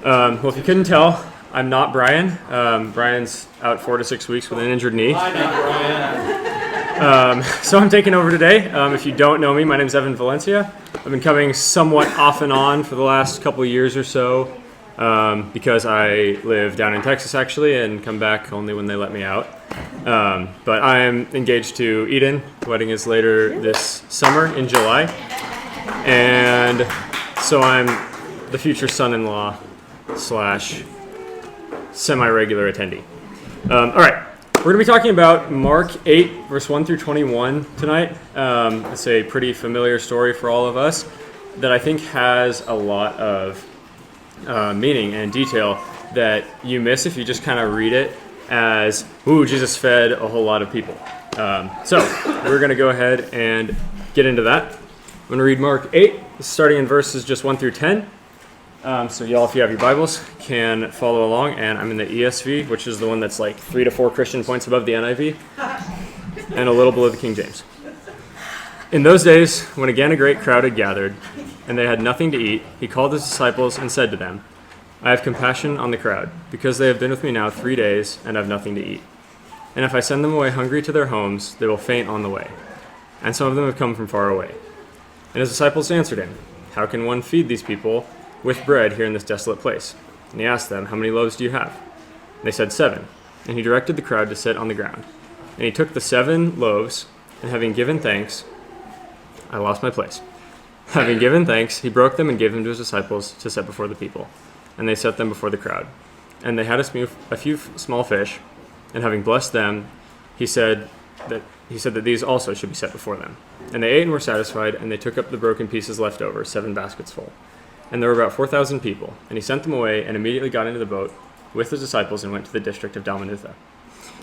Well, if you couldn't tell, I'm not Brian. Brian's out 4 to 6 weeks with an injured knee. Hi, not Brian. So I'm taking over today. If you don't know me, my name is Evan Valencia. I've been coming somewhat off and on for the last couple of years or so because I live down in Texas, actually, and come back only when they let me out. But I am engaged to Eden. The wedding is later this summer in July. And so I'm the future son-in-law / semi-regular attendee. All right, we're going to be talking about Mark 8, verse 1 through 21 tonight. It's a pretty familiar story for all of us that I think has a lot of meaning and detail that you miss if you just kind of read it as, ooh, Jesus fed a whole lot of people. So we're going to go ahead and get into that. I'm going to read Mark 8, starting in verses just 1 through 10. So y'all, if you have your Bibles, can follow along. And I'm in the ESV, which is the one that's like 3 to 4 Christian points above the NIV, and a little below the King James. In those days, when again a great crowd had gathered, and they had nothing to eat, he called his disciples and said to them, I have compassion on the crowd, because they have been with me now 3 days and have nothing to eat. And if I send them away hungry to their homes, they will faint on the way. And some of them have come from far away. And his disciples answered him, How can one feed these people with bread here in this desolate place? And he asked them, How many loaves do you have? And they said, 7. And he directed the crowd to sit on the ground. And he took the 7 loaves, and having given thanks, I lost my place. Having given thanks, he broke them and gave them to his disciples to set before the people. And they set them before the crowd. And they had a few small fish, and having blessed them, he said that these also should be set before them. And they ate and were satisfied, and they took up the broken pieces left over, 7 baskets full. And there were about 4,000 people. And he sent them away and immediately got into the boat with his disciples and went to the district of Dalmanutha.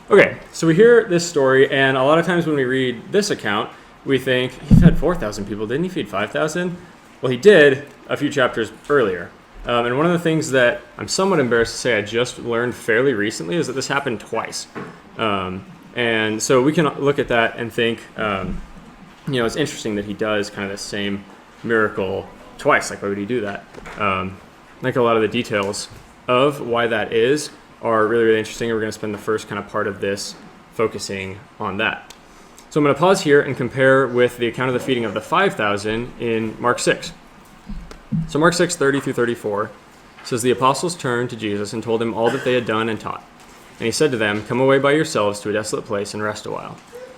Okay, so we hear this story, and a lot of times when we read this account, we think, he fed 4,000 people, didn't he feed 5,000? Well, he did a few chapters earlier. And one of the things that I'm somewhat embarrassed to say I just learned fairly recently is that this happened twice. And so we can look at that and think, it's interesting that he does kind of the same miracle twice. Like, why would he do that? Like, a lot of the details of why that is are really, really interesting. And we're going to spend the first kind of part of this focusing on that. So I'm going to pause here and compare with the account of the feeding of the 5,000 in Mark 6. So Mark 6, 30 through 34 says, The apostles turned to Jesus and told him all that they had done and taught. And he said to them, Come away by yourselves to a desolate place and rest a while.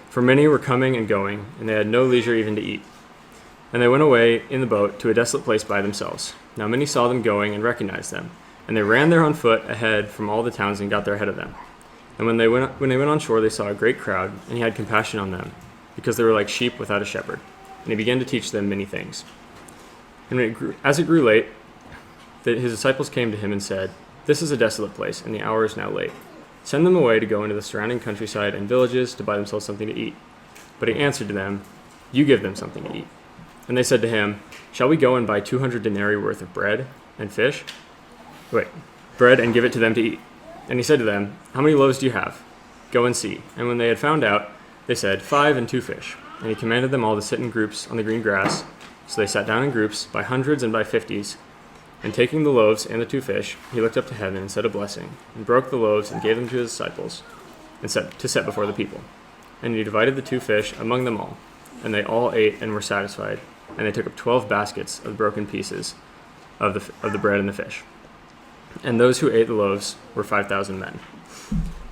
For many were coming and going, and they had no leisure even to eat. And they went away in the boat to a desolate place by themselves. Now many saw them going and recognized them. And they ran there on foot ahead from all the towns and got there ahead of them. And when they went on shore, they saw a great crowd, and he had compassion on them, because they were like sheep without a shepherd. And he began to teach them many things. And as it grew late, his disciples came to him and said, This is a desolate place, and the hour is now late. Send them away to go into the surrounding countryside and villages to buy themselves something to eat. But he answered to them, You give them something to eat. And they said to him, Shall we go and buy 200 denarii worth of bread and give it to them to eat? And he said to them, How many loaves do you have? Go and see. And when they had found out, they said, 5 and 2 fish. And he commanded them all to sit in groups on the green grass. So they sat down in groups, by hundreds and by 50s. And taking the loaves and the 2 fish, he looked up to heaven and said a blessing, and broke the loaves and gave them to his disciples, and to set before the people. And he divided the 2 fish among them all. And they all ate and were satisfied. And they took up 12 baskets of broken pieces of the bread and the fish. And those who ate the loaves were 5,000 men.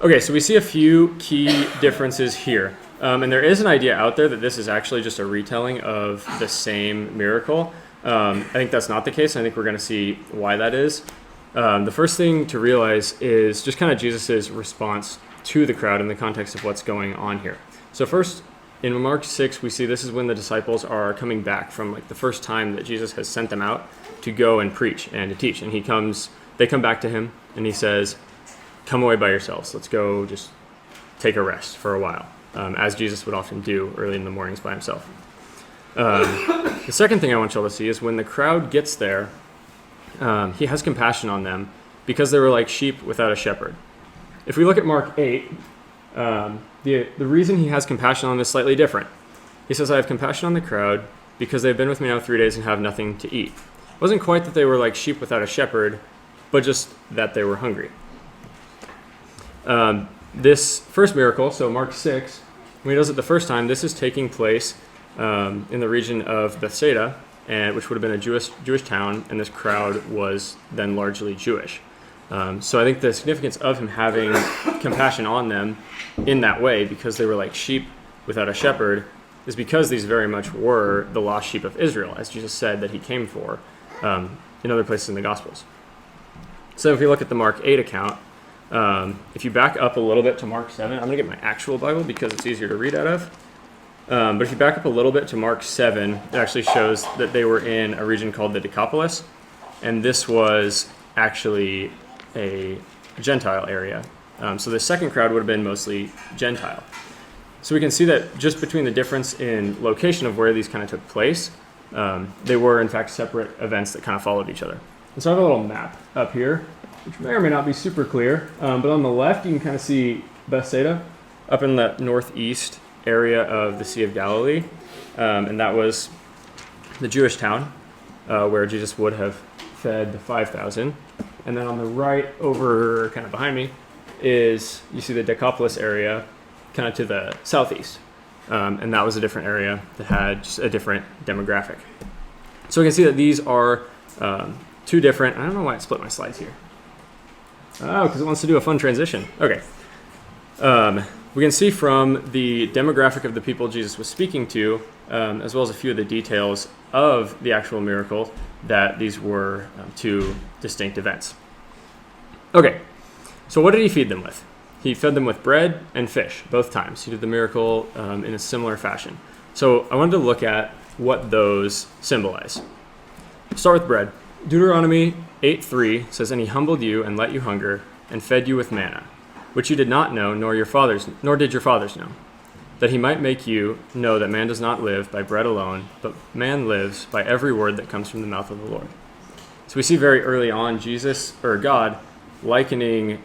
Okay, so we see a few key differences here. And there is an idea out there that this is actually just a retelling of the same miracle. I think that's not the case. I think we're going to see why that is. The first thing to realize is just kind of Jesus' response to the crowd in the context of what's going on here. So first, in Mark 6, we see this is when the disciples are coming back from like the first time that Jesus has sent them out to go and preach and to teach. And they come back to him and he says, Come away by yourselves. Let's go just take a rest for a while, as Jesus would often do early in the mornings by himself. The second thing I want y'all to see is when the crowd gets there, he has compassion on them because they were like sheep without a shepherd. If we look at Mark 8, the reason he has compassion on them is slightly different. He says, I have compassion on the crowd because they've been with me now 3 days and have nothing to eat. It wasn't quite that they were like sheep without a shepherd, but just that they were hungry. This first miracle, so Mark 6, when he does it the first time, this is taking place in the region of Bethsaida, which would have been a Jewish town, and this crowd was then largely Jewish. So I think the significance of him having compassion on them in that way, because they were like sheep without a shepherd, is because these very much were the lost sheep of Israel, as Jesus said that he came for in other places in the Gospels. So if you look at the Mark 8 account, if you back up a little bit to Mark 7, I'm going to get my actual Bible because it's easier to read out of. But if you back up a little bit to Mark 7, it actually shows that they were in a region called the Decapolis, and this was actually a Gentile area. So the second crowd would have been mostly Gentile. So we can see that just between the difference in location of where these kind of took place, they were in fact separate events that kind of followed each other. And so I have a little map up here, which may or may not be super clear, but on the left you can kind of see Bethsaida up in the northeast area of the Sea of Galilee, and that was the Jewish town where Jesus would have fed the 5,000. And then on the right over kind of behind me is, you see the Decapolis area kind of to the southeast, and that was a different area that had just a different demographic. So we can see that these are two different, I don't know why it split my slides here. Oh, because it wants to do a fun transition. Okay. We can see from the demographic of the people Jesus was speaking to, as well as a few of the details of the actual miracle, that these were two distinct events. Okay, so what did he feed them with? He fed them with bread and fish, both times. He did the miracle in a similar fashion. So I wanted to look at what those symbolize. Start with bread. Deuteronomy 8:3 says, "And he humbled you and let you hunger and fed you with manna, which you did not know, nor did your fathers know, that he might make you know that man does not live by bread alone, but man lives by every word that comes from the mouth of the Lord." So we see very early on God likening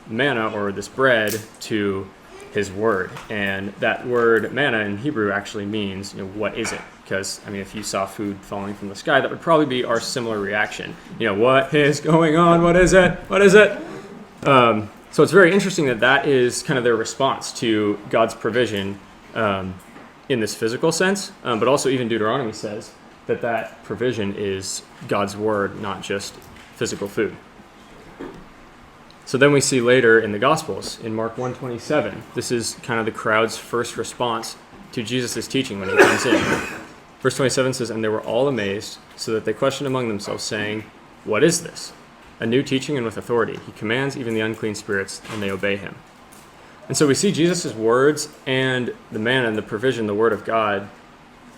manna, or this bread, to his word. And that word manna in Hebrew actually means, what is it? Because, if you saw food falling from the sky, that would probably be our similar reaction. What is going on? What is it? What is it? So it's very interesting that is kind of their response to God's provision in this physical sense. But also even Deuteronomy says that provision is God's word, not just physical food. So then we see later in the Gospels, in Mark 1:27, this is kind of the crowd's first response to Jesus' teaching when he comes in. Verse 27 says, "And they were all amazed, so that they questioned among themselves, saying, 'What is this? A new teaching and with authority. He commands even the unclean spirits, and they obey him.'" And so we see Jesus' words and the manna and the provision, the word of God,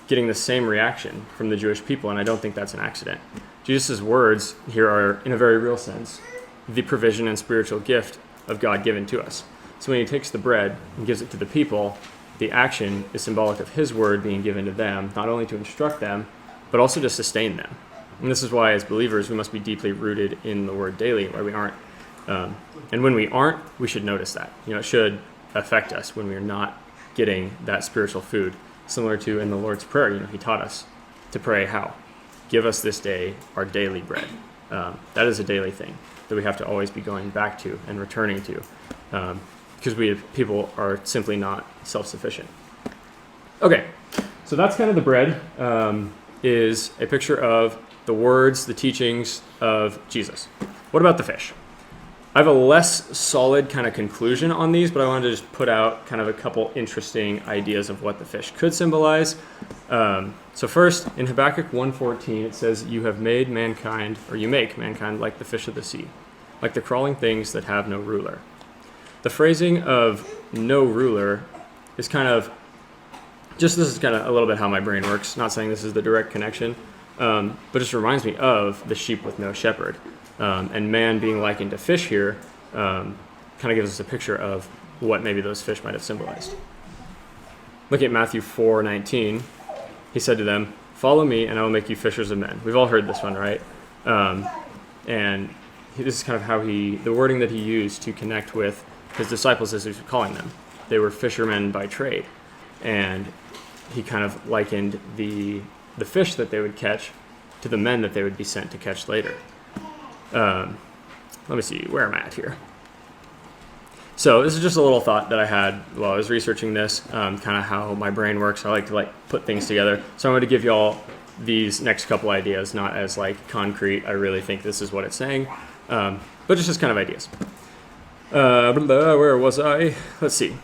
getting the same reaction from the Jewish people, and I don't think that's an accident. Jesus' words here are, in a very real sense, the provision and spiritual gift of God given to us. So when he takes the bread and gives it to the people, the action is symbolic of his word being given to them, not only to instruct them, but also to sustain them. And this is why, as believers, we must be deeply rooted in the word daily, where we aren't. And when we aren't, we should notice that. It should affect us when we're not getting that spiritual food. Similar to in the Lord's Prayer, he taught us to pray how? Give us this day our daily bread. That is a daily thing that we have to always be going back to and returning to, because people are simply not self-sufficient. Okay, so that's kind of the bread, is a picture of the words, the teachings of Jesus. What about the fish? I have a less solid kind of conclusion on these, but I wanted to just put out kind of a couple interesting ideas of what the fish could symbolize. So first, in Habakkuk 1:14, it says, you make mankind like the fish of the sea, like the crawling things that have no ruler. The phrasing of no ruler is this is kind of a little bit how my brain works. Not saying this is the direct connection, but just reminds me of the sheep with no shepherd. And man being likened to fish here kind of gives us a picture of what maybe those fish might have symbolized. Look at Matthew 4:19. He said to them, "Follow me, and I will make you fishers of men." We've all heard this one, right? And this is kind of the wording that he used to connect with his disciples as he was calling them. They were fishermen by trade. And he kind of likened the fish that they would catch to the men that they would be sent to catch later. let me see, where am I at here? So this is just a little thought that I had while I was researching this, kind of how my brain works. I like to put things together. So I'm going to give you all these next couple ideas, not as concrete. I really think this is what it's saying, but just kind of ideas. Where was I? Let's see.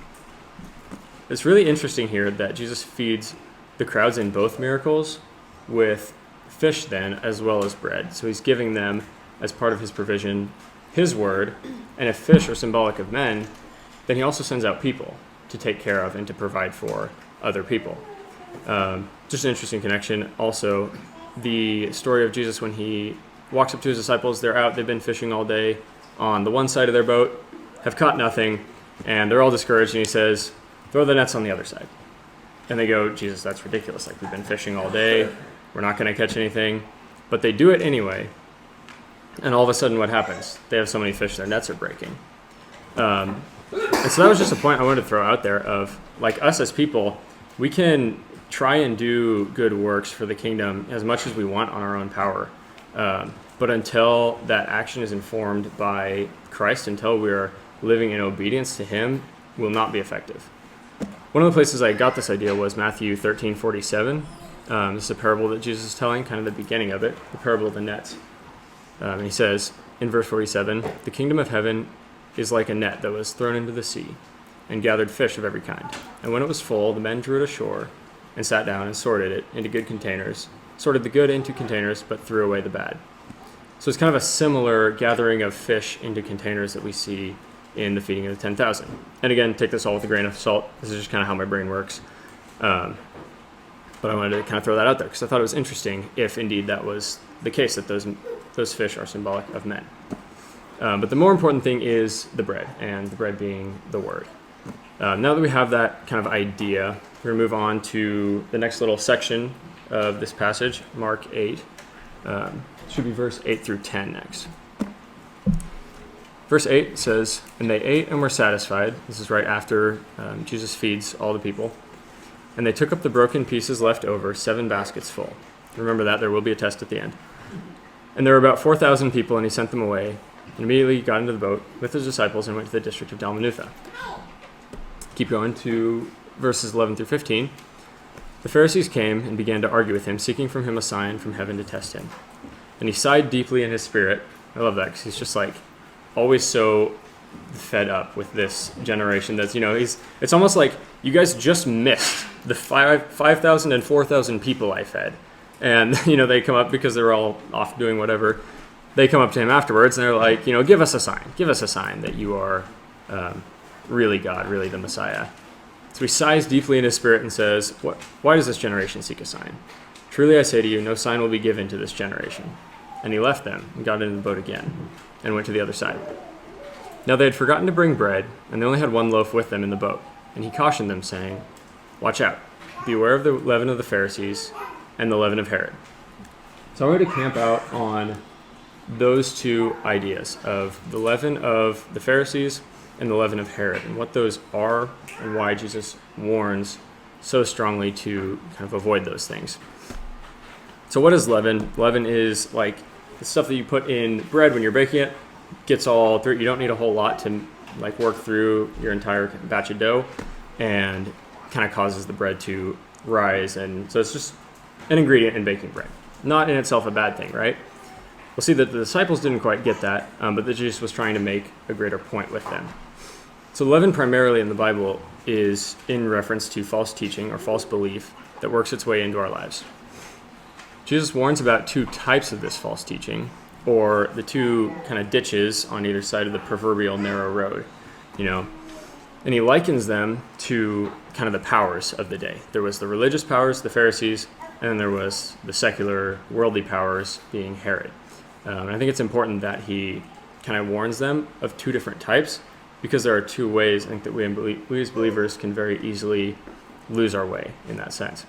It's really interesting here that Jesus feeds the crowds in both miracles with fish then as well as bread. So he's giving them, as part of his provision, his word, and if fish are symbolic of men, then he also sends out people to take care of and to provide for other people. Just an interesting connection. Also, the story of Jesus when he walks up to his disciples, they're out, they've been fishing all day on the one side of their boat, have caught nothing, and they're all discouraged, and he says, throw the nets on the other side. And they go, Jesus, that's ridiculous. We've been fishing all day, we're not going to catch anything. But they do it anyway. And all of a sudden, what happens? They have so many fish, their nets are breaking. And so that was just a point I wanted to throw out there of, us as people, we can try and do good works for the kingdom as much as we want on our own power. But until that action is informed by Christ, until we're living in obedience to him, will not be effective. One of the places I got this idea was Matthew 13:47. This is a parable that Jesus is telling, kind of the beginning of it, the parable of the nets. And he says in verse 47, the kingdom of heaven is like a net that was thrown into the sea and gathered fish of every kind. And when it was full, the men drew it ashore and sat down and sorted it into good containers, sorted the good into containers, but threw away the bad. So it's kind of a similar gathering of fish into containers that we see in the feeding of the 10,000. And again, take this all with a grain of salt. This is just kind of how my brain works. But I wanted to kind of throw that out there because I thought it was interesting if indeed that was the case, that those fish are symbolic of men. But the more important thing is the bread, and the bread being the word. Now that we have that kind of idea, we're going to move on to the next little section of this passage, Mark 8. Should be verse 8 through 10 next. Verse 8 says, and they ate and were satisfied. This is right after Jesus feeds all the people. And they took up the broken pieces left over, 7 baskets full. Remember that, there will be a test at the end. And there were about 4,000 people, and he sent them away. And immediately got into the boat with his disciples and went to the district of Dalmanutha. Keep going to verses 11 through 15. The Pharisees came and began to argue with him, seeking from him a sign from heaven to test him. And he sighed deeply in his spirit. I love that, because he's just always so fed up with this generation that's, it's almost like you guys just missed the 5,000 and 4,000 people I fed. And, they come up because they're all off doing whatever. They come up to him afterwards and they're like, give us a sign that you are really God, really the Messiah. So he sighs deeply in his spirit and says, why does this generation seek a sign? Truly I say to you, no sign will be given to this generation. And he left them and got into the boat again and went to the other side. Now they had forgotten to bring bread, and they only had 1 loaf with them in the boat. And he cautioned them, saying, watch out, beware of the leaven of the Pharisees and the leaven of Herod. So I'm going to camp out on those two ideas of the leaven of the Pharisees and the leaven of Herod, and what those are and why Jesus warns so strongly to kind of avoid those things. So what is leaven? Leaven is the stuff that you put in bread when you're baking it, gets all through. You don't need a whole lot to work through your entire batch of dough, and kind of causes the bread to rise. And so it's just an ingredient in baking bread. Not in itself a bad thing, right? We'll see that the disciples didn't quite get that, but that Jesus was trying to make a greater point with them. So leaven primarily in the Bible is in reference to false teaching or false belief that works its way into our lives. Jesus warns about 2 types of this false teaching, or the 2 kind of ditches on either side of the proverbial narrow road, and he likens them to kind of the powers of the day. There was the religious powers, the Pharisees, and then there was the secular worldly powers, being Herod. And I think it's important that he kind of warns them of 2 different types, because there are 2 ways I think that we as believers can very easily lose our way in that sense.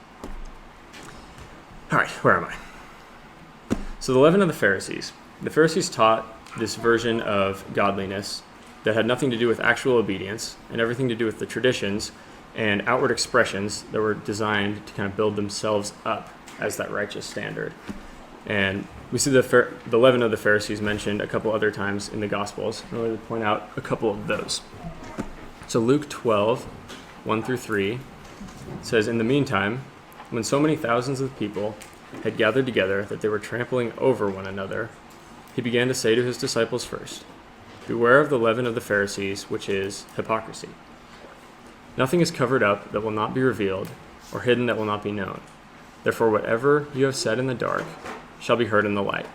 All right, where am I? So the leaven of the Pharisees. The Pharisees taught this version of godliness that had nothing to do with actual obedience and everything to do with the traditions and outward expressions that were designed to kind of build themselves up as that righteous standard. And we see the leaven of the Pharisees mentioned a couple other times in the Gospels. I'm going to point out a couple of those. So Luke 12, 1 through 3 says, "In the meantime, when so many thousands of people had gathered together that they were trampling over one another, he began to say to his disciples first, 'Beware of the leaven of the Pharisees, which is hypocrisy. Nothing is covered up that will not be revealed, or hidden that will not be known. Therefore, whatever you have said in the dark shall be heard in the light.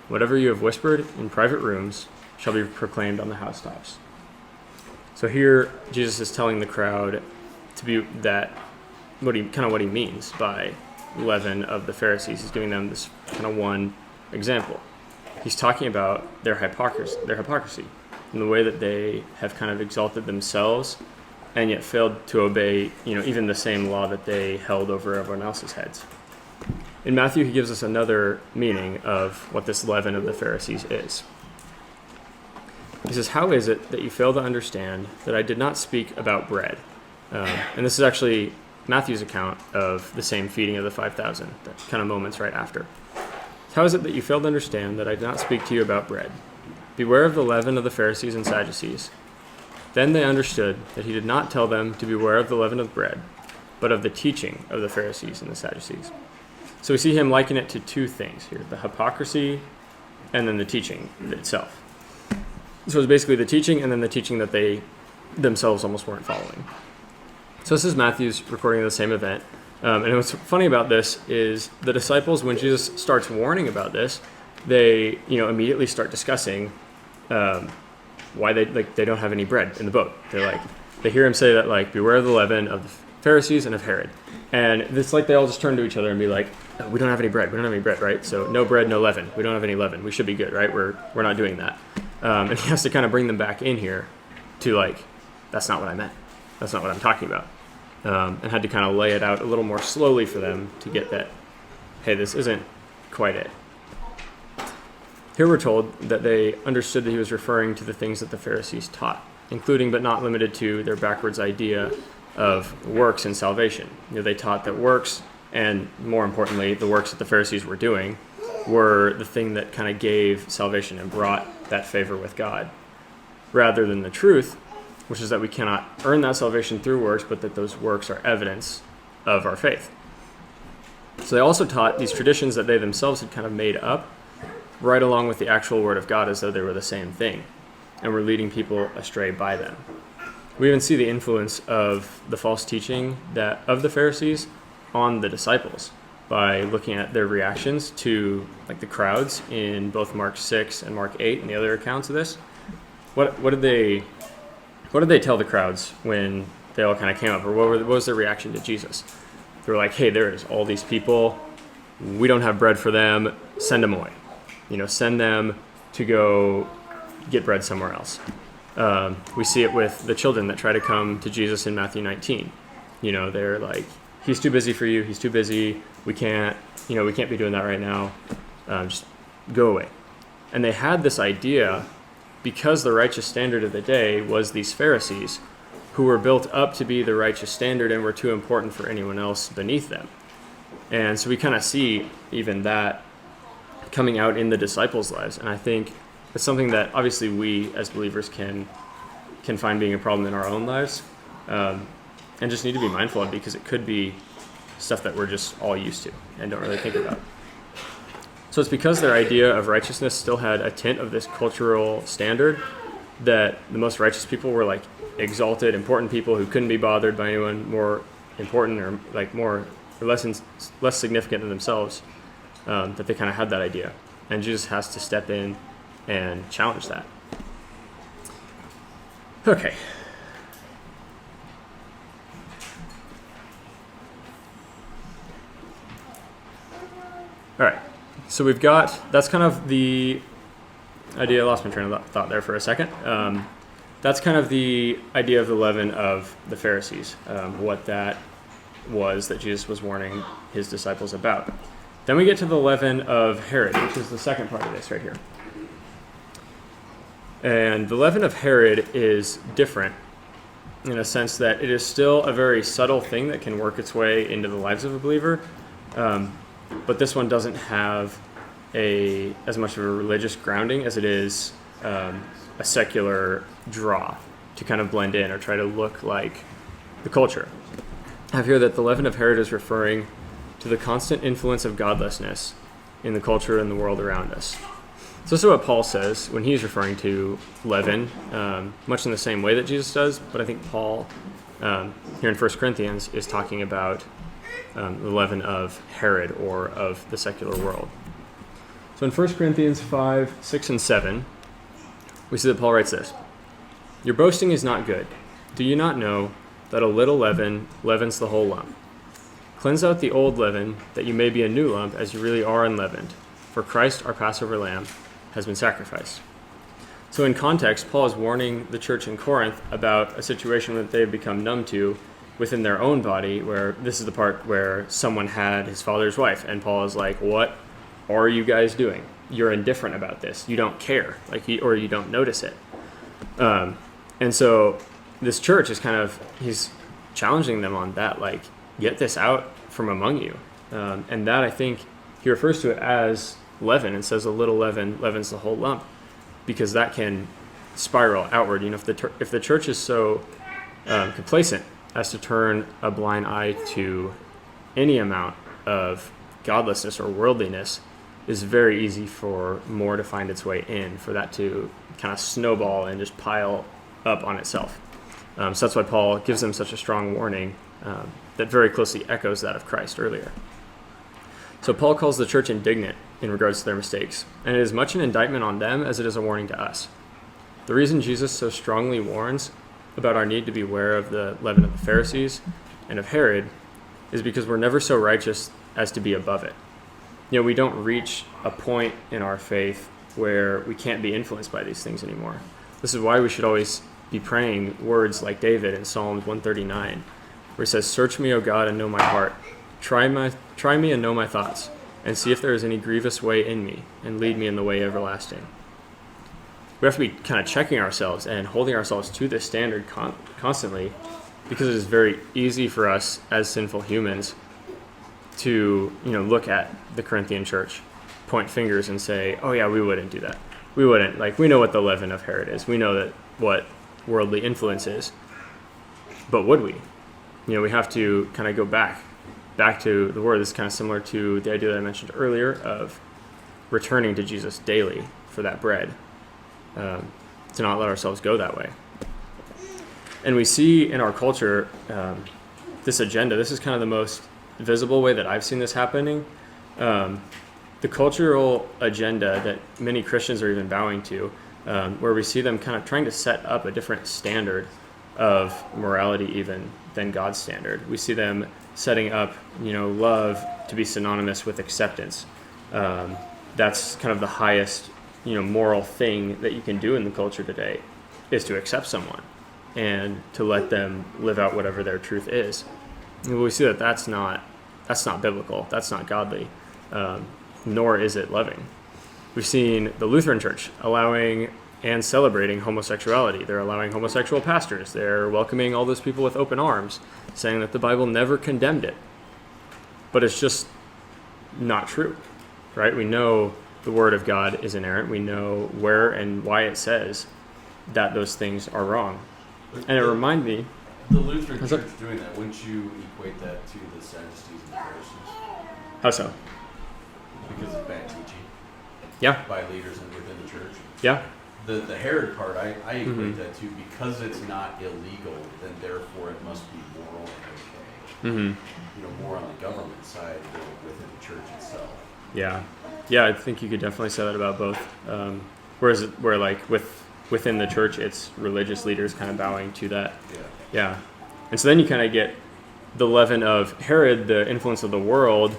Whatever you have whispered in private rooms shall be proclaimed on the housetops.'" So here, Jesus is telling the crowd to be that what he means by leaven of the Pharisees. He's giving them this kind of one example. He's talking about their hypocrisy, and the way that they have kind of exalted themselves and yet failed to obey, even the same law that they held over everyone else's heads. In Matthew, he gives us another meaning of what this leaven of the Pharisees is. He says, "How is it that you fail to understand that I did not speak about bread?" And this is actually Matthew's account of the same feeding of the 5,000, that kind of moments right after. "How is it that you fail to understand that I did not speak to you about bread? Beware of the leaven of the Pharisees and Sadducees." Then they understood that he did not tell them to beware of the leaven of bread, but of the teaching of the Pharisees and the Sadducees. So we see him liken it to two things here, the hypocrisy and then the teaching itself. So it's basically the teaching and then the teaching that they themselves almost weren't following. So this is Matthew's recording of the same event. And what's funny about this is the disciples, when Jesus starts warning about this, they immediately start discussing why they don't have any bread in the boat. They hear him say that, beware of the leaven of the Pharisees and of Herod. And it's like they all just turn to each other and be like, "Oh, we don't have any bread. We don't have any bread, right? So no bread, no leaven. We don't have any leaven. We should be good, right? We're not doing that." And he has to kind of bring them back in here to that's not what I meant. That's not what I'm talking about. And had to kind of lay it out a little more slowly for them to get that, hey, this isn't quite it. Here we're told that they understood that he was referring to the things that the Pharisees taught, including but not limited to their backwards idea of works and salvation. They taught that works, and more importantly, the works that the Pharisees were doing, were the thing that kind of gave salvation and brought that favor with God, rather than the truth, which is that we cannot earn that salvation through works, but that those works are evidence of our faith. So they also taught these traditions that they themselves had kind of made up, right along with the actual word of God, as though they were the same thing, and were leading people astray by them. We even see the influence of the false teaching of the Pharisees on the disciples by looking at their reactions to the crowds in both Mark 6 and Mark 8 and the other accounts of this. What did they tell the crowds when they all kind of came up, or what was their reaction to Jesus? They were like, "Hey, there's all these people. We don't have bread for them. Send them away. Send them to go get bread somewhere else." We see it with the children that try to come to Jesus in Matthew 19. They're like, "He's too busy for you. He's too busy. We can't be doing that right now. Just go away." And they had this idea because the righteous standard of the day was these Pharisees who were built up to be the righteous standard and were too important for anyone else beneath them. And so we kind of see even that coming out in the disciples' lives. And I think it's something that obviously we as believers can find being a problem in our own lives, and just need to be mindful of, because it could be stuff that we're just all used to and don't really think about. So it's because their idea of righteousness still had a tint of this cultural standard that the most righteous people were exalted, important people who couldn't be bothered by anyone more important or more or less significant than themselves, that they kind of had that idea. And Jesus has to step in and challenge that. Okay. All right. So that's kind of the idea. I lost my train of thought there for a second. That's kind of the idea of the leaven of the Pharisees, what that was that Jesus was warning his disciples about. Then we get to the leaven of Herod, which is the second part of this right here. And the leaven of Herod is different in a sense that it is still a very subtle thing that can work its way into the lives of a believer. But this one doesn't have as much of a religious grounding as it is a secular draw to kind of blend in or try to look like the culture. I have here that the leaven of Herod is referring to the constant influence of godlessness in the culture and the world around us. So this is what Paul says when he's referring to leaven, much in the same way that Jesus does, but I think Paul, here in 1 Corinthians, is talking about the leaven of Herod or of the secular world. So in 1 Corinthians 5, 6, and 7, we see that Paul writes this: "Your boasting is not good. Do you not know that a little leaven leavens the whole lump? Cleanse out the old leaven, that you may be a new lump, as you really are unleavened. For Christ, our Passover lamb, has been sacrificed." So in context, Paul is warning the church in Corinth about a situation that they've become numb to within their own body, where this is the part where someone had his father's wife, and Paul is like, what are you guys doing? You're indifferent about this. You don't care, or you don't notice it. And so this church is he's challenging them on that, like, get this out from among you. And that, I think, he refers to it as leaven and says a little leaven leavens the whole lump, because that can spiral outward. If the church is so complacent as to turn a blind eye to any amount of godlessness or worldliness, it's very easy for more to find its way in, for that to kind of snowball and just pile up on itself. So that's why Paul gives them such a strong warning that very closely echoes that of Christ earlier. So Paul calls the church indignant in regards to their mistakes, and it is much an indictment on them as it is a warning to us. The reason Jesus so strongly warns about our need to beware of the leaven of the Pharisees and of Herod is because we're never so righteous as to be above it. We don't reach a point in our faith where we can't be influenced by these things anymore. This is why we should always be praying words like David in Psalms 139, where he says, "Search me, O God, and know my heart. Try me and know my thoughts, and see if there is any grievous way in me, and lead me in the way everlasting." We have to be kind of checking ourselves and holding ourselves to this standard constantly, because it is very easy for us as sinful humans to look at the Corinthian church, point fingers and say, oh yeah, we wouldn't do that. We wouldn't. We know what the leaven of Herod is. We know that what worldly influence is. But would we? We have to kind of go back to the word. This is kind of similar to the idea that I mentioned earlier of returning to Jesus daily for that bread, to not let ourselves go that way. And we see in our culture this agenda. This is kind of the most visible way that I've seen this happening. The cultural agenda that many Christians are even bowing to, where we see them kind of trying to set up a different standard of morality even than God's standard. We see them setting up, love to be synonymous with acceptance. That's kind of the highest, moral thing that you can do in the culture today, is to accept someone and to let them live out whatever their truth is. And we see that that's not biblical. That's not godly, nor is it loving. We've seen the Lutheran Church allowing and celebrating homosexuality. They're allowing homosexual pastors. They're welcoming all those people with open arms, saying that the Bible never condemned it. But it's just not true, right? We know the Word of God is inerrant. We know where and why it says that those things are wrong. And it reminded me... The Lutheran Church doing that, wouldn't you equate that to the Sadducees and the Pharisees? How so? Because of bad teaching. Yeah. By leaders within the church. Yeah. The Herod part, I equate that to, because it's not illegal, then therefore it must be moral and okay. More on the government side than within the church itself. Yeah. Yeah, I think you could definitely say that about both. Within the church, it's religious leaders kind of bowing to that. Yeah. And so then you kind of get the leaven of Herod, the influence of the world,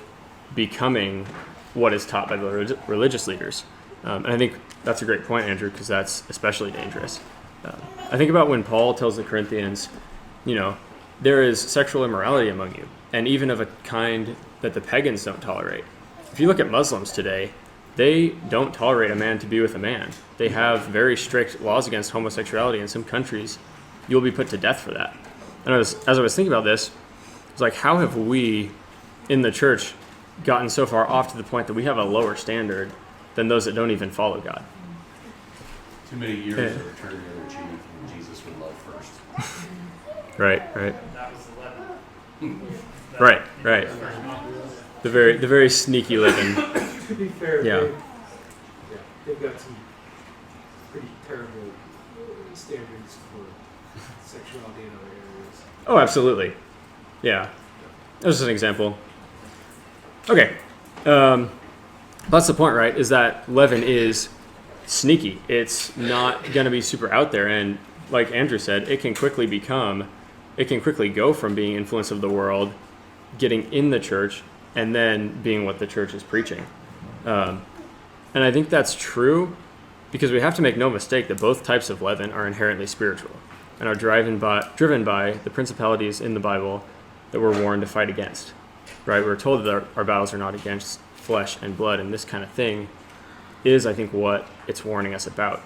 becoming what is taught by the religious leaders. And I think that's a great point, Andrew, because that's especially dangerous. I think about when Paul tells the Corinthians, there is sexual immorality among you, and even of a kind that the pagans don't tolerate. If you look at Muslims today, they don't tolerate a man to be with a man. They have very strict laws against homosexuality. In some countries, you'll be put to death for that. And as I was thinking about this, it's like, how have we in the church gotten so far off to the point that we have a lower standard than those that don't even follow God. Too many years of turning the other cheek when Jesus would love first. Right. That was the leaven. Right. The very sneaky living. To be fair, Yeah. they've got some pretty terrible standards for sexuality in other areas. Oh, absolutely. Yeah. That was just an example. Okay. That's the point, right? Is that leaven is sneaky. It's not going to be super out there. And like Andrew said, it can quickly go from being influence of the world, getting in the church, and then being what the church is preaching. And I think that's true because we have to make no mistake that both types of leaven are inherently spiritual and are driven by the principalities in the Bible that we're warned to fight against. Right? We're told that our battles are not against flesh and blood, and this kind of thing is, I think, what it's warning us about.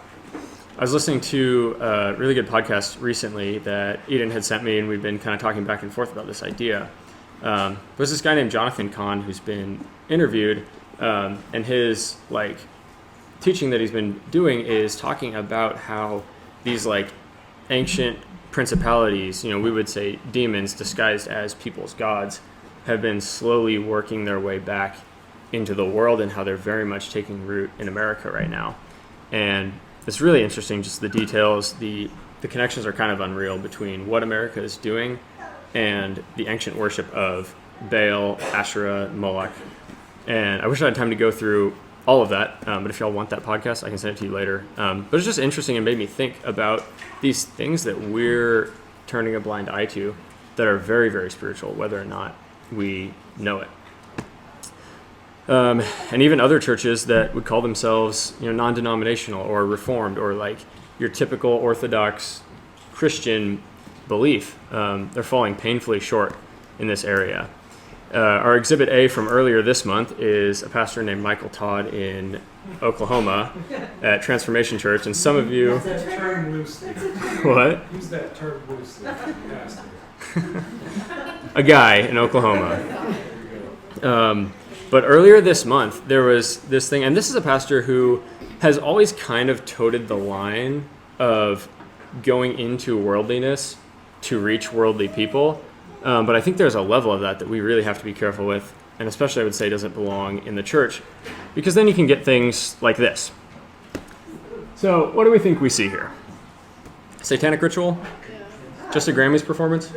I was listening to a really good podcast recently that Eden had sent me, and we've been kind of talking back and forth about this idea. There's this guy named Jonathan Cahn who's been interviewed, and his teaching that he's been doing is talking about how these ancient principalities, we would say demons disguised as people's gods, have been slowly working their way back into the world and how they're very much taking root in America right now. And it's really interesting, just the details, the connections are kind of unreal between what America is doing and the ancient worship of Baal, Asherah, Moloch. And I wish I had time to go through all of that, but if y'all want that podcast, I can send it to you later. But it's just interesting and made me think about these things that we're turning a blind eye to that are very, very spiritual, whether or not we know it. And even other churches that would call themselves, non-denominational or reformed or your typical Orthodox Christian belief, they're falling painfully short in this area. Our Exhibit A from earlier this month is a pastor named Michael Todd in Oklahoma at Transformation Church, and some of you... Use that term loosely. What? Use that term loosely. Pastor. A guy in Oklahoma. But earlier this month, there was this thing, and this is a pastor who has always kind of toted the line of going into worldliness to reach worldly people. But I think there's a level of that we really have to be careful with, and especially I would say doesn't belong in the church, because then you can get things like this. So what do we think we see here? Satanic ritual? Just a Grammys performance?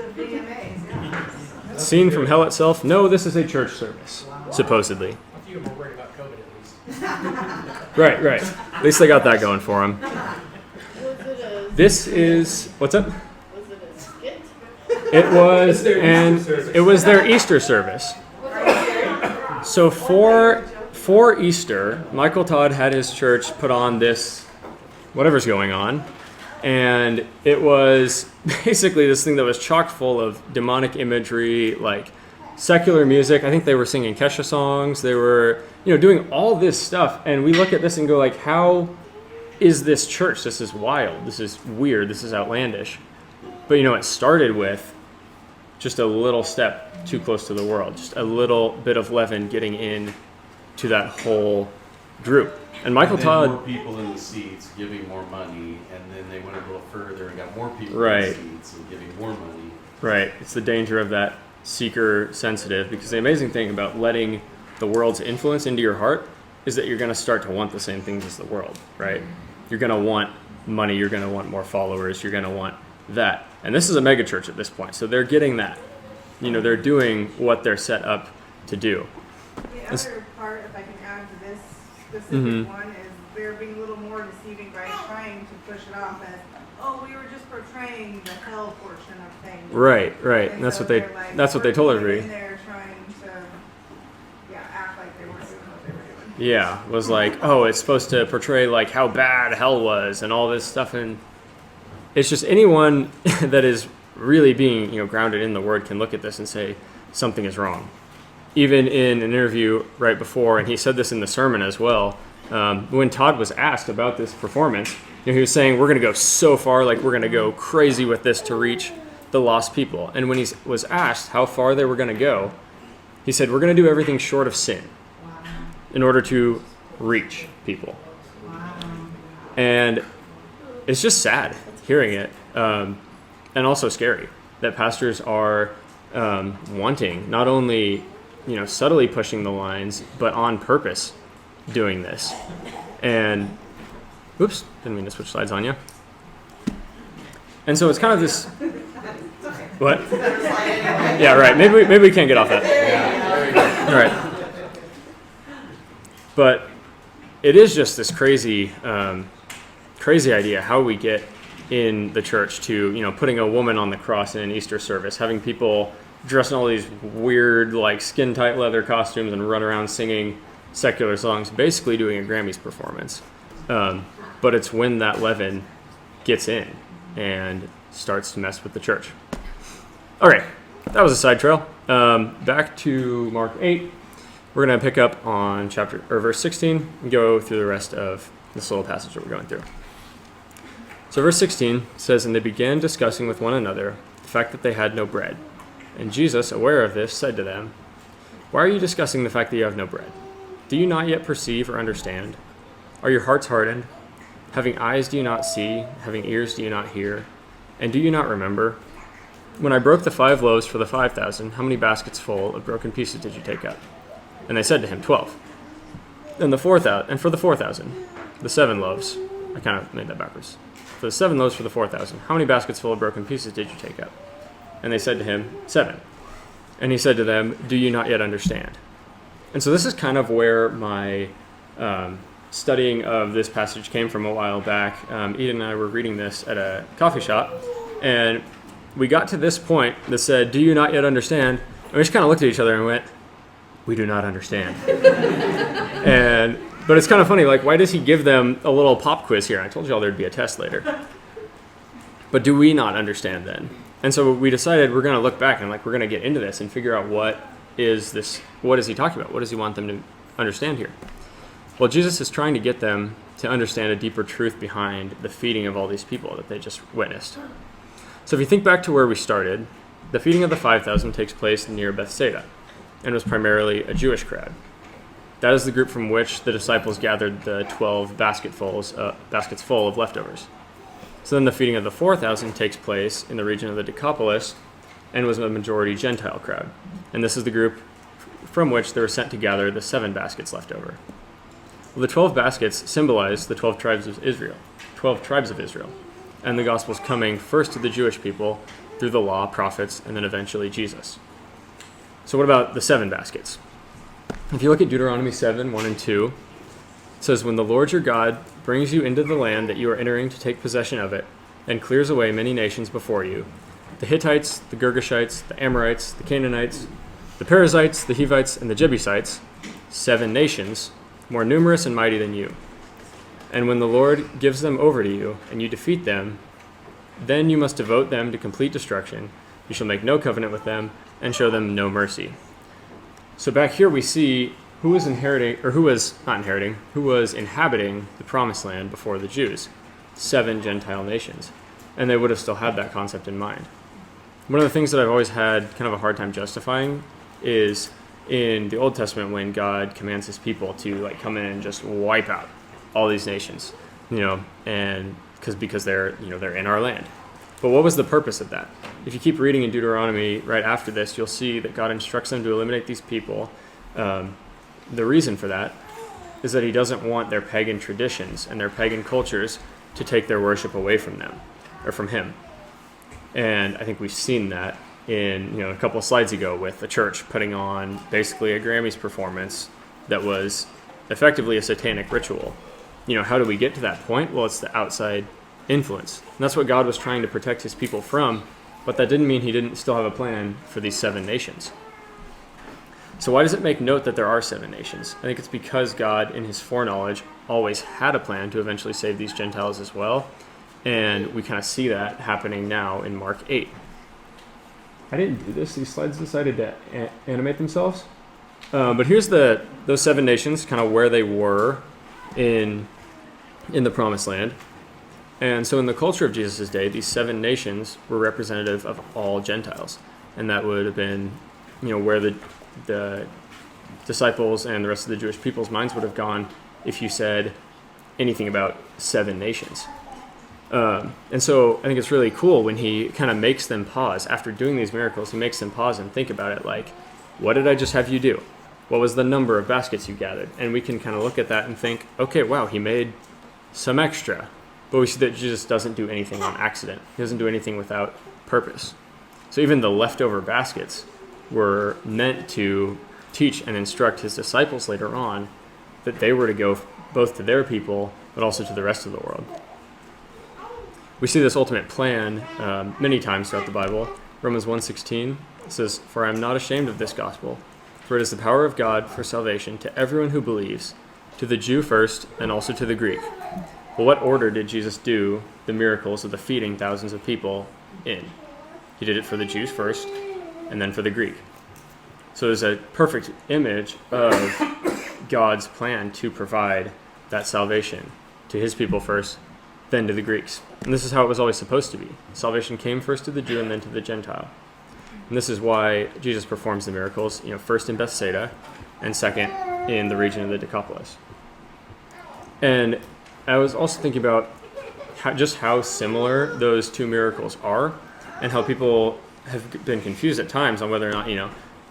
Scene from hell itself? No, this is a church service, supposedly. A few of them are worried about COVID at least. Right. At least they got that going for them. This is... What's up? Was it a skit? It was, and it was their Easter service. So for Easter, Michael Todd had his church put on this, whatever's going on, and it was basically this thing that was chock full of demonic imagery, secular music. I think they were singing Kesha songs. They were, doing all this stuff, and we look at this and go how is this church? This is wild. This is weird. This is outlandish. But it started with just a little step too close to the world, just a little bit of leaven getting in to that whole group. And Michael Todd... more people in the seats giving more money, and then they went a little further and got more people Right. in the seats and giving more money. Right. It's the danger of that seeker sensitive, because the amazing thing about letting the world's influence into your heart is that you're going to start to want the same things as the world, right? You're going to want money, you're going to want more followers, you're going to want that. And this is a mega church at this point, so they're getting that. They're doing what they're set up to do. The other part, if I can add to this specific one, is they're being a little more deceiving by trying to push it off as, we were just portraying the hell portion of things. Right. And And that's so what they they're that's what they told we're everybody. in there trying to, act like they weren't doing what they were doing. Yeah, was it's supposed to portray how bad hell was and all this stuff, and it's just anyone that is really being grounded in the word can look at this and say something is wrong. Even in an interview right before, and he said this in the sermon as well, when Todd was asked about this performance, he was saying we're going to go so far, we're going to go crazy with this to reach the lost people. And when he was asked how far they were going to go, he said we're going to do everything short of sin in order to reach. people. Wow. And it's just sad hearing it, and also scary that pastors are wanting, not only subtly pushing the lines, but on purpose doing this. And oops, didn't mean to switch slides on you. And so it's kind of this. What? Yeah, right. Maybe we can't get off that. All right. But it is just this crazy idea how we get in the church to putting a woman on the cross in an Easter service, having people dress in all these weird like skin tight leather costumes and run around singing secular songs, basically doing a Grammys performance. But it's when that leaven gets in and starts to mess with the church. All right, that was a side trail. Back to Mark 8. We're going to pick up on verse 16 and go through the rest of this little passage that we're going through. So verse 16 says, "And they began discussing with one another the fact that they had no bread. And Jesus, aware of this, said to them, 'Why are you discussing the fact that you have no bread? Do you not yet perceive or understand? Are your hearts hardened? Having eyes do you not see? Having ears do you not hear? And do you not remember? When I broke the 5 loaves for the 5,000, how many baskets full of broken pieces did you take up?' And they said to him, 12. And for the 4,000, the 7 loaves," I kind of made that backwards. "For the 7 loaves for the 4,000, how many baskets full of broken pieces did you take up?" And they said to him, 7. And he said to them, "Do you not yet understand?" And so this is kind of where my studying of this passage came from a while back. Eden and I were reading this at a coffee shop, and we got to this point that said, "Do you not yet understand?" And we just kind of looked at each other and went, "We do not understand." But it's kind of funny, like, why does he give them a little pop quiz here? I told y'all there'd be a test later. But do we not understand then? And so we decided we're going to look back and we're going to get into this and figure out what is he talking about? What does he want them to understand here? Well, Jesus is trying to get them to understand a deeper truth behind the feeding of all these people that they just witnessed. So if you think back to where we started, the feeding of the 5,000 takes place near Bethsaida and was primarily a Jewish crowd. That is the group from which the disciples gathered the 12 baskets full of leftovers. So then the feeding of the 4,000 takes place in the region of the Decapolis and was a majority Gentile crowd. And this is the group from which they were sent to gather the 7 baskets left over. Well, the 12 baskets symbolize the 12 tribes of Israel, and the gospel's coming first to the Jewish people through the law, prophets, and then eventually Jesus. So what about the 7 baskets? If you look at Deuteronomy 7, 1 and 2, it says, "When the Lord your God brings you into the land that you are entering to take possession of it, and clears away many nations before you, the Hittites, the Girgashites, the Amorites, the Canaanites, the Perizzites, the Hivites, and the Jebusites, 7 nations, more numerous and mighty than you. And when the Lord gives them over to you, and you defeat them, then you must devote them to complete destruction. You shall make no covenant with them, and show them no mercy." So back here we see who was inhabiting the promised land before the Jews, 7 Gentile nations. And they would have still had that concept in mind. One of the things that I've always had kind of a hard time justifying is in the Old Testament when God commands his people to come in and just wipe out all these nations, and because they're in our land. But what was the purpose of that? If you keep reading in Deuteronomy right after this, you'll see that God instructs them to eliminate these people. The reason for that is that he doesn't want their pagan traditions and their pagan cultures to take their worship away from them or from him. And I think we've seen that in a couple of slides ago with the church putting on basically a Grammys performance that was effectively a satanic ritual. How do we get to that point? Well, it's the outside influence. And that's what God was trying to protect his people from, but that didn't mean he didn't still have a plan for these 7 nations. So why does it make note that there are 7 nations? I think it's because God, in his foreknowledge, always had a plan to eventually save these Gentiles as well. And we kind of see that happening now in Mark 8. I didn't do this. These slides decided to animate themselves. But here's those 7 nations, kind of where they were in the Promised Land. And so in the culture of Jesus' day, these 7 nations were representative of all Gentiles. And that would have been, where the disciples and the rest of the Jewish people's minds would have gone if you said anything about 7 nations. And so I think it's really cool when he kind of makes them pause. After doing these miracles, he makes them pause and think about it like, what did I just have you do? What was the number of baskets you gathered? And we can kind of look at that and think, okay, wow, he made some extra. But we see that Jesus doesn't do anything on accident. He doesn't do anything without purpose. So even the leftover baskets were meant to teach and instruct his disciples later on that they were to go both to their people, but also to the rest of the world. We see this ultimate plan many times throughout the Bible. Romans 1:16 says, "For I am not ashamed of this gospel, for it is the power of God for salvation to everyone who believes, to the Jew first, and also to the Greek." Well, what order did Jesus do the miracles of the feeding thousands of people in? He did it for the Jews first, and then for the Greek. So there's a perfect image of God's plan to provide that salvation to his people first, then to the Greeks. And this is how it was always supposed to be. Salvation came first to the Jew and then to the Gentile. And this is why Jesus performs the miracles, first in Bethsaida and second in the region of the Decapolis. And I was also thinking about how similar those two miracles are, and how people have been confused at times on whether or not,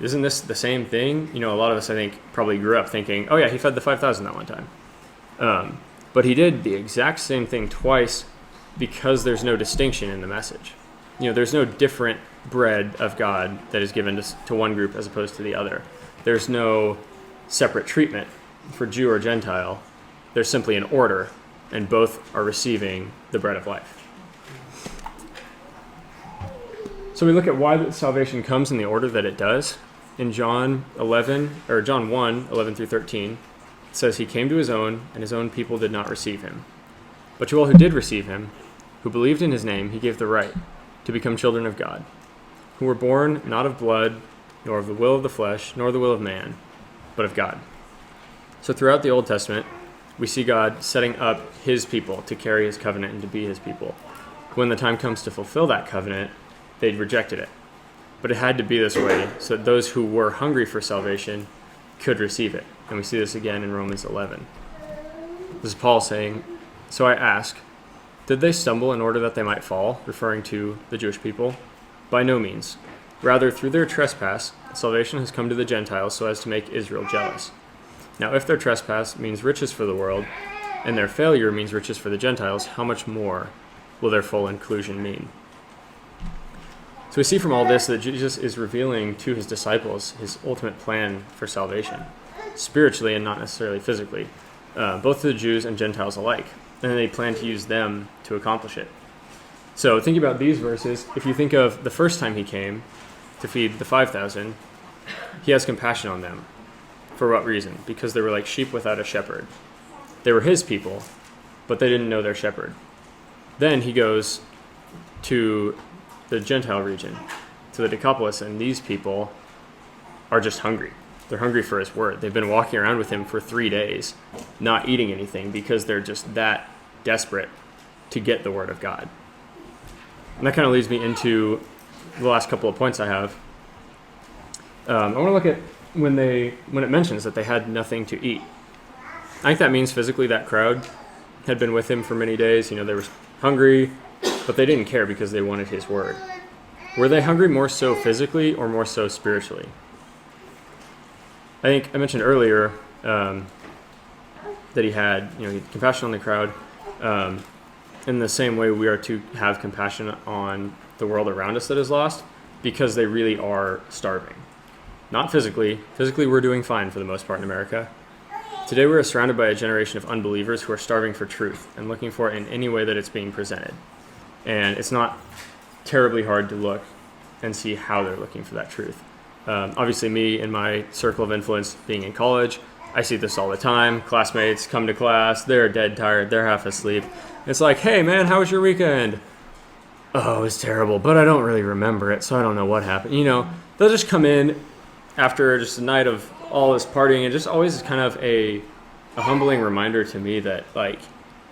isn't this the same thing? A lot of us, I think, probably grew up thinking, oh yeah, he fed the 5,000 that one time. But he did the exact same thing twice because there's no distinction in the message. There's no different bread of God that is given to one group as opposed to the other. There's no separate treatment for Jew or Gentile. There's simply an order, and both are receiving the bread of life. So we look at why salvation comes in the order that it does. In John 1, 11 through 13, it says, "He came to his own, and his own people did not receive him. But to all who did receive him, who believed in his name, he gave the right to become children of God, who were born not of blood, nor of the will of the flesh, nor the will of man, but of God." So throughout the Old Testament, we see God setting up his people to carry his covenant and to be his people. When the time comes to fulfill that covenant, they rejected it. But it had to be this way so that those who were hungry for salvation could receive it. And we see this again in Romans 11. This is Paul saying, "So I ask, did they stumble in order that they might fall?" Referring to the Jewish people. "By no means. Rather, through their trespass, salvation has come to the Gentiles so as to make Israel jealous. Now, if their trespass means riches for the world, and their failure means riches for the Gentiles, how much more will their full inclusion mean?" So we see from all this that Jesus is revealing to his disciples his ultimate plan for salvation, spiritually and not necessarily physically, both to the Jews and Gentiles alike. And then they plan to use them to accomplish it. So think about these verses. If you think of the first time he came to feed the 5,000, he has compassion on them. For what reason? Because they were like sheep without a shepherd. They were his people, but they didn't know their shepherd. Then he goes to the Gentile region, to the Decapolis, and these people are just hungry. They're hungry for his word. They've been walking around with him for 3 days, not eating anything because they're just that desperate to get the word of God. And that kind of leads me into the last couple of points I have. I want to look at when it mentions that they had nothing to eat. I think that means physically that crowd had been with him for many days. They were hungry, but they didn't care because they wanted his word. Were they hungry more so physically or more so spiritually? I think I mentioned earlier that he had compassion on the crowd. In the same way, we are to have compassion on the world around us that is lost, because they really are starving. Not physically. Physically, we're doing fine for the most part in America. Today, we are surrounded by a generation of unbelievers who are starving for truth and looking for it in any way that it's being presented. And it's not terribly hard to look and see how they're looking for that truth. Obviously, me and my circle of influence being in college, I see this all the time. Classmates come to class, they're dead tired, they're half asleep. It's like, "Hey man, how was your weekend?" "Oh, it was terrible, but I don't really remember it, so I don't know what happened." They'll just come in after just a night of all this partying, and just always kind of a humbling reminder to me that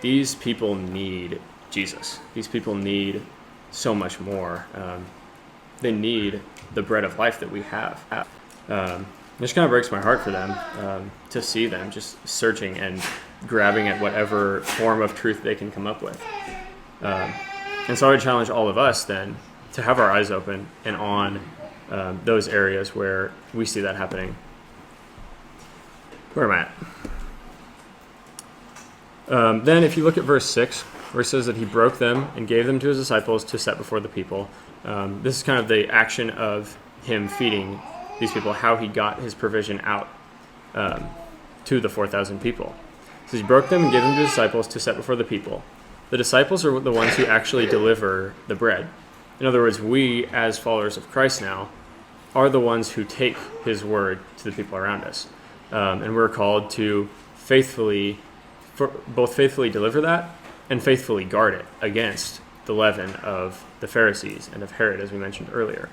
these people need Jesus. These people need so much more. They need the bread of life that we have. It just kind of breaks my heart for them to see them just searching and grabbing at whatever form of truth they can come up with. And so I would challenge all of us then to have our eyes open and on those areas where we see that happening. Where am I at? Then if you look at verse 6, where it says that he broke them and gave them to his disciples to set before the people. This is kind of the action of him feeding these people, how he got his provision out to the 4,000 people. So he broke them and gave them to his disciples to set before the people. The disciples are the ones who actually deliver the bread. In other words, we as followers of Christ now are the ones who take his word to the people around us. And we're called to both faithfully deliver that and faithfully guard it against the leaven of the Pharisees and of Herod, as we mentioned earlier.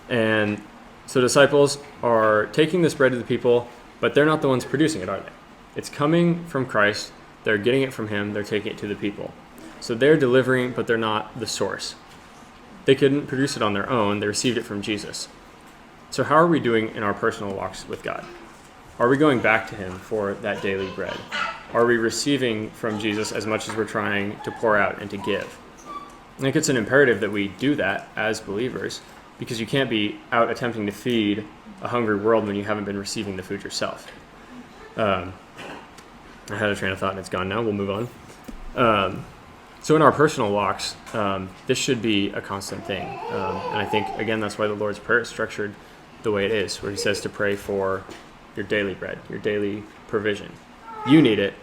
And so disciples are taking this bread to the people, but they're not the ones producing it, are they? It's coming from Christ. They're getting it from him. They're taking it to the people. So they're delivering, but they're not the source. They couldn't produce it on their own. They received it from Jesus. So how are we doing in our personal walks with God? Are we going back to him for that daily bread? Are we receiving from Jesus as much as we're trying to pour out and to give? I think it's an imperative that we do that as believers, because you can't be out attempting to feed a hungry world when you haven't been receiving the food yourself. I had a train of thought and it's gone now. We'll move on. So in our personal walks, this should be a constant thing. And I think, again, that's why the Lord's Prayer is structured the way it is, where he says to pray for your daily bread, your daily provision. You need it,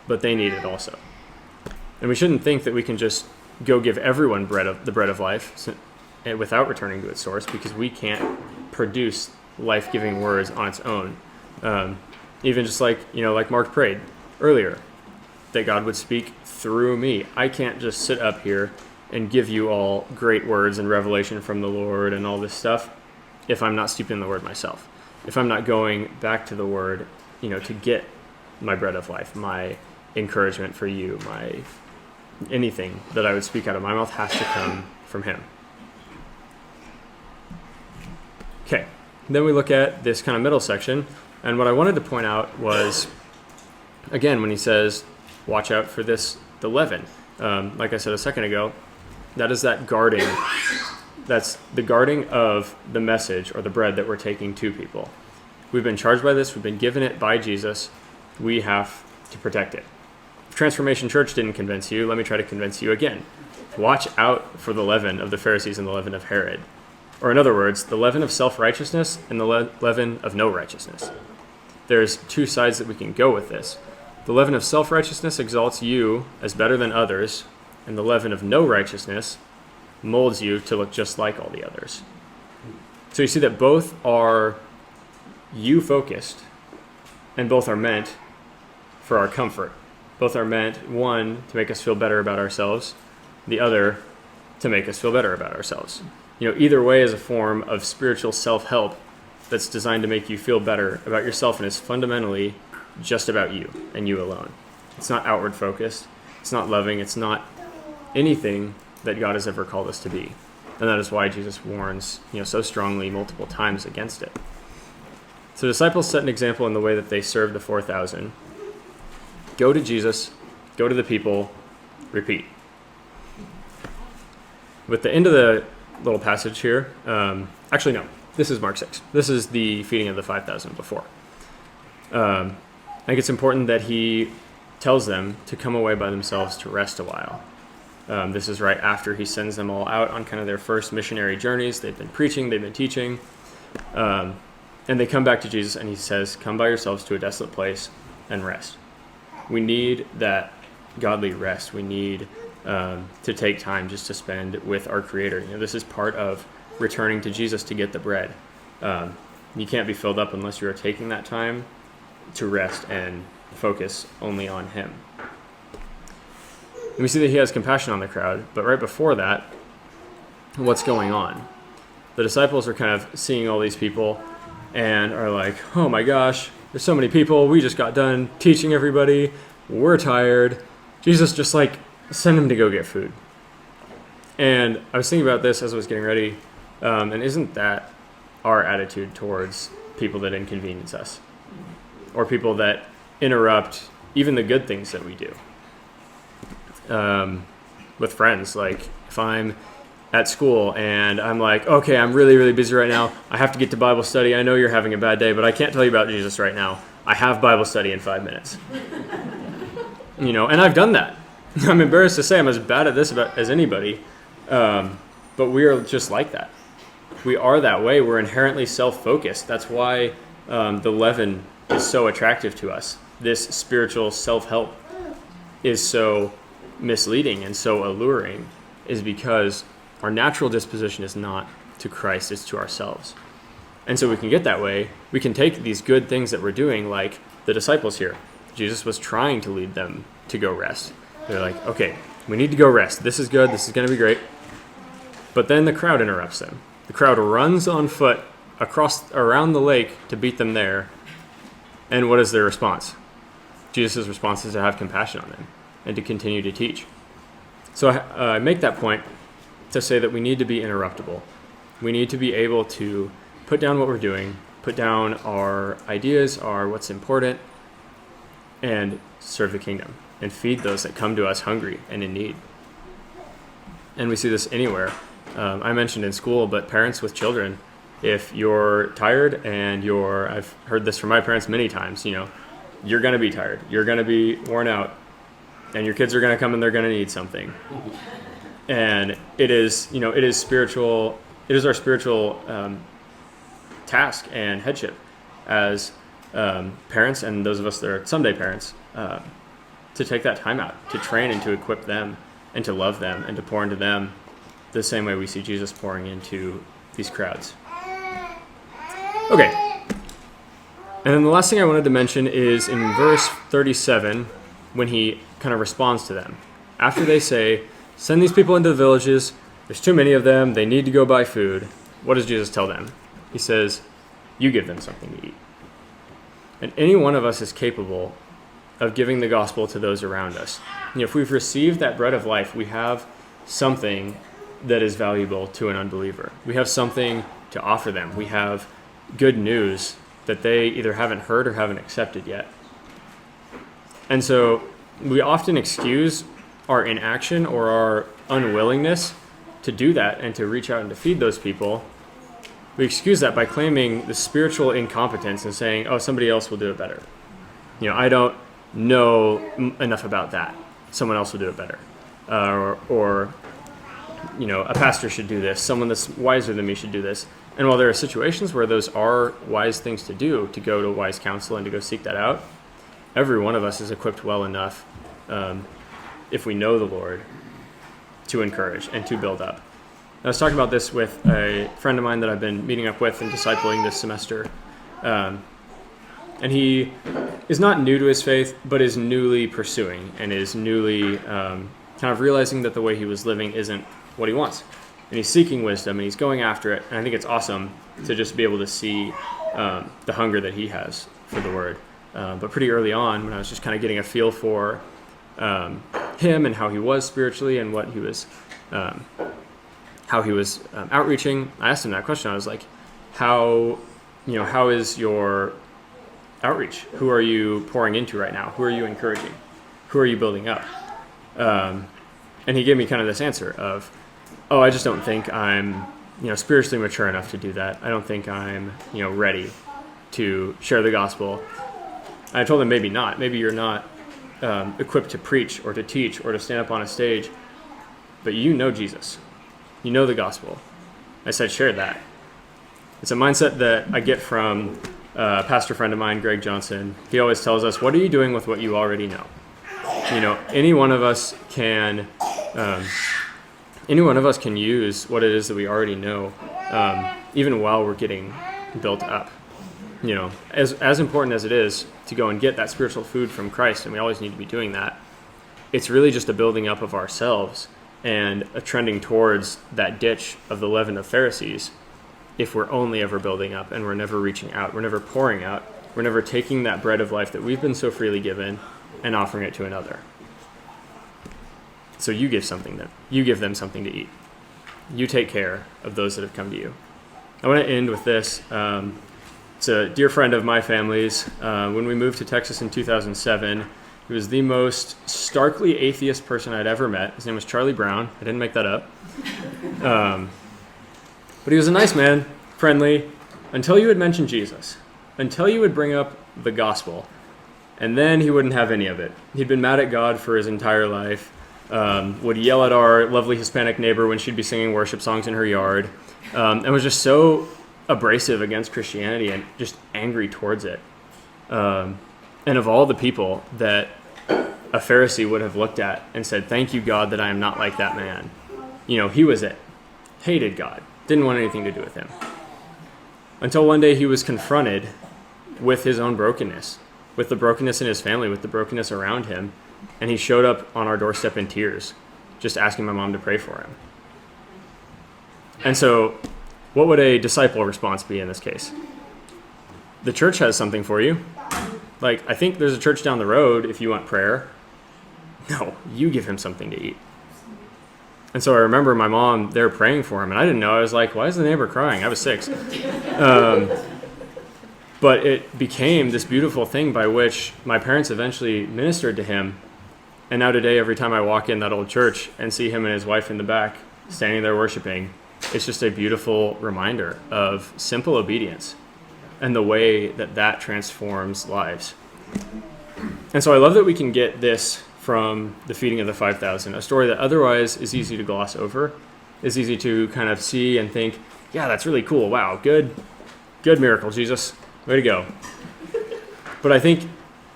but they need it also. And we shouldn't think that we can just go give everyone the bread of life without returning to its source, because we can't produce life-giving words on its own. Even just like Mark prayed earlier, that God would speak through me. I can't just sit up here and give you all great words and revelation from the Lord and all this stuff if I'm not steeped in the word myself. If I'm not going back to the word, to get my bread of life, my encouragement for you, anything that I would speak out of my mouth has to come from him. Okay, then we look at this kind of middle section, and what I wanted to point out was, again, when he says, watch out for the leaven. Like I said a second ago, that is that guarding. That's the guarding of the message or the bread that we're taking to people. We've been charged by this. We've been given it by Jesus. We have to protect it. If Transformation Church didn't convince you, let me try to convince you again. Watch out for the leaven of the Pharisees and the leaven of Herod. Or in other words, the leaven of self-righteousness and the leaven of no righteousness. There's two sides that we can go with this. The leaven of self-righteousness exalts you as better than others, and the leaven of no righteousness molds you to look just like all the others. So you see that both are you-focused, and both are meant for our comfort. Both are meant, one, to make us feel better about ourselves, the other, to make us feel better about ourselves. Either way is a form of spiritual self-help that's designed to make you feel better about yourself, and is fundamentally just about you and you alone. It's not outward focused. It's not loving. It's not anything that God has ever called us to be. And that is why Jesus warns, so strongly multiple times against it. So disciples set an example in the way that they served the 4,000. Go to Jesus, go to the people, repeat. With the end of the little passage here, actually no, this is Mark 6. This is the feeding of the 5,000 before. I think it's important that he tells them to come away by themselves to rest a while. This is right after he sends them all out on kind of their first missionary journeys. They've been preaching, they've been teaching, and they come back to Jesus and he says, come by yourselves to a desolate place and rest. We need that godly rest. We need to take time just to spend with our Creator. This is part of returning to Jesus to get the bread. You can't be filled up unless you are taking that time to rest and focus only on him. And we see that he has compassion on the crowd, but right before that, what's going on? The disciples are kind of seeing all these people and are like, oh my gosh, there's so many people. We just got done teaching everybody. We're tired. Jesus, just send him to go get food. And I was thinking about this as I was getting ready, and isn't that our attitude towards people that inconvenience us? Or people that interrupt even the good things that we do. With friends, like if I'm at school and I'm like, okay, I'm really, really busy right now. I have to get to Bible study. I know you're having a bad day, but I can't tell you about Jesus right now. I have Bible study in 5 minutes. And I've done that. I'm embarrassed to say I'm as bad at this as anybody, but we are just like that. We are that way. We're inherently self-focused. That's why the leaven is so attractive to us. This spiritual self-help is so misleading and so alluring, is because our natural disposition is not to Christ, it's to ourselves. And so we can get that way. We can take these good things that we're doing, like the disciples here. Jesus was trying to lead them to go rest. They're like, okay, we need to go rest. This is good. This is going to be great. But then the crowd interrupts them. The crowd runs on foot around the lake to beat them there. And what is their response? Jesus' response is to have compassion on them and to continue to teach. So I make that point to say that we need to be interruptible. We need to be able to put down what we're doing, put down our ideas, what's important, and serve the kingdom and feed those that come to us hungry and in need. And we see this anywhere. I mentioned in school, but parents with children, if you're tired and I've heard this from my parents many times, you're going to be tired, you're going to be worn out, and your kids are going to come and they're going to need something. And it is spiritual. It is our spiritual task and headship as parents, and those of us that are someday parents, to take that time out to train and to equip them and to love them and to pour into them the same way we see Jesus pouring into these crowds. Okay. And then the last thing I wanted to mention is in verse 37, when he kind of responds to them. After they say, send these people into the villages, there's too many of them, they need to go buy food. What does Jesus tell them? He says, you give them something to eat. And any one of us is capable of giving the gospel to those around us. If we've received that bread of life, we have something that is valuable to an unbeliever. We have something to offer them. We have good news that they either haven't heard or haven't accepted yet. And so we often excuse our inaction or our unwillingness to do that and to reach out and to feed those people. We excuse that by claiming the spiritual incompetence and saying, oh, somebody else will do it better. I don't know enough about that. Someone else will do it better. Or a pastor should do this. Someone that's wiser than me should do this. And while there are situations where those are wise things to do, to go to wise counsel and to go seek that out, every one of us is equipped well enough, if we know the Lord, to encourage and to build up. I was talking about this with a friend of mine that I've been meeting up with and discipling this semester. And he is not new to his faith, but is newly pursuing and is newly kind of realizing that the way he was living isn't what he wants. And he's seeking wisdom and he's going after it. And I think it's awesome to just be able to see the hunger that he has for the word. But pretty early on, when I was just kind of getting a feel for him and how he was spiritually and what he was, how he was outreaching, I asked him that question. I was like, how is your outreach? Who are you pouring into right now? Who are you encouraging? Who are you building up? And he gave me kind of this answer of, oh, I just don't think I'm, spiritually mature enough to do that. I don't think I'm, ready to share the gospel. And I told him maybe not. Maybe you're not equipped to preach or to teach or to stand up on a stage, but you know Jesus. You know the gospel. I said, share that. It's a mindset that I get from a pastor friend of mine, Greg Johnson. He always tells us, what are you doing with what you already know? Any one of us can use what it is that we already know, even while we're getting built up. As important as it is to go and get that spiritual food from Christ, and we always need to be doing that, it's really just a building up of ourselves and a trending towards that ditch of the leaven of Pharisees if we're only ever building up and we're never reaching out, we're never pouring out, we're never taking that bread of life that we've been so freely given and offering it to another. So you give them something to eat. You take care of those that have come to you. I want to end with this. It's a dear friend of my family's. When we moved to Texas in 2007, He was the most starkly atheist person I'd ever met. His name was Charlie Brown. I didn't make that up. But he was a nice man, friendly, until you would mention Jesus, until you would bring up the gospel. And then he wouldn't have any of it. He'd been mad at God for his entire life, would yell at our lovely Hispanic neighbor when she'd be singing worship songs in her yard, and was just so abrasive against Christianity and just angry towards it. And of all the people that a Pharisee would have looked at and said, thank you, God, that I am not like that man. You know, he was it. Hated God. Didn't want anything to do with him. Until one day he was confronted with his own brokenness, with the brokenness in his family, with the brokenness around him. And he showed up on our doorstep in tears, just asking my mom to pray for him. And so what would a disciple response be in this case? The church has something for you. Like, I think there's a church down the road if you want prayer. No, you give him something to eat. And so I remember my mom there praying for him, and I didn't know. I was like, why is the neighbor crying? I was 6. But it became this beautiful thing by which my parents eventually ministered to him. And now today, every time I walk in that old church and see him and his wife in the back standing there worshiping, it's just a beautiful reminder of simple obedience and the way that that transforms lives. And so I love that we can get this from the feeding of the 5,000, a story that otherwise is easy to gloss over, is easy to kind of see and think, yeah, that's really cool. Wow, good miracle, Jesus. Way to go. But I think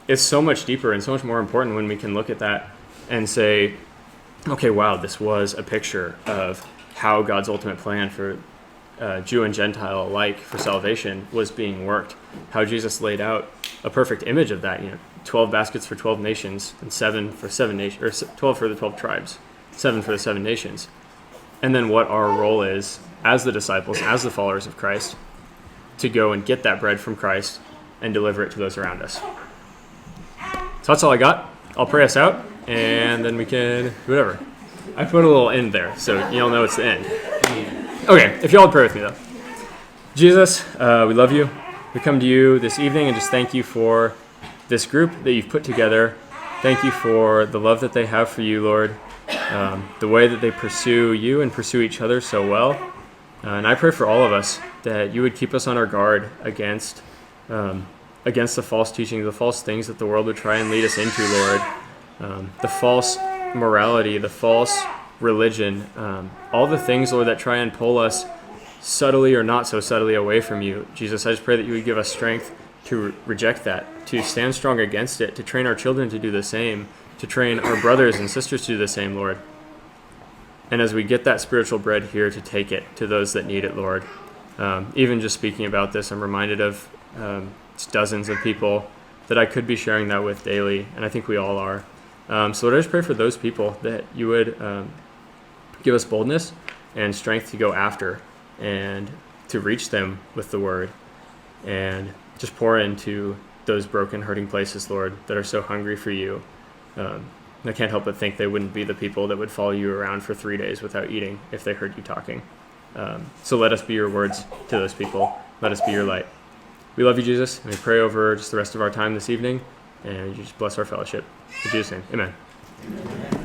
it's so much deeper and so much more important when we can look at that and say, okay, wow, this was a picture of how God's ultimate plan for Jew and Gentile alike for salvation was being worked. How Jesus laid out a perfect image of that, 12 baskets for 12 nations and 7 for 7 nations, or 12 for the 12 tribes, 7 for the 7 nations. And then what our role is as the disciples, as the followers of Christ, to go and get that bread from Christ and deliver it to those around us. So that's all I got. I'll pray us out, and then we can do whatever. I put a little end there, so you'll know it's the end. Okay, if y'all would pray with me, though. Jesus, we love you. We come to you this evening and just thank you for this group that you've put together. Thank you for the love that they have for you, Lord, the way that they pursue you and pursue each other so well. And I pray for all of us that you would keep us on our guard against the false teaching, the false things that the world would try and lead us into, Lord, the false morality, the false religion, all the things, Lord, that try and pull us subtly or not so subtly away from you. Jesus, I just pray that you would give us strength to reject that, to stand strong against it, to train our children to do the same, to train our brothers and sisters to do the same, Lord. And as we get that spiritual bread here, to take it to those that need it, Lord. Even just speaking about this, I'm reminded of dozens of people that I could be sharing that with daily, and I think we all are. So Lord, I just pray for those people that you would give us boldness and strength to go after and to reach them with the word, and just pour into those broken, hurting places, Lord, that are so hungry for you. I can't help but think they wouldn't be the people that would follow you around for 3 days without eating if they heard you talking. So let us be your words to those people. Let us be your light. We love you, Jesus, and we pray over just the rest of our time this evening, and you just bless our fellowship. In Jesus' name, amen.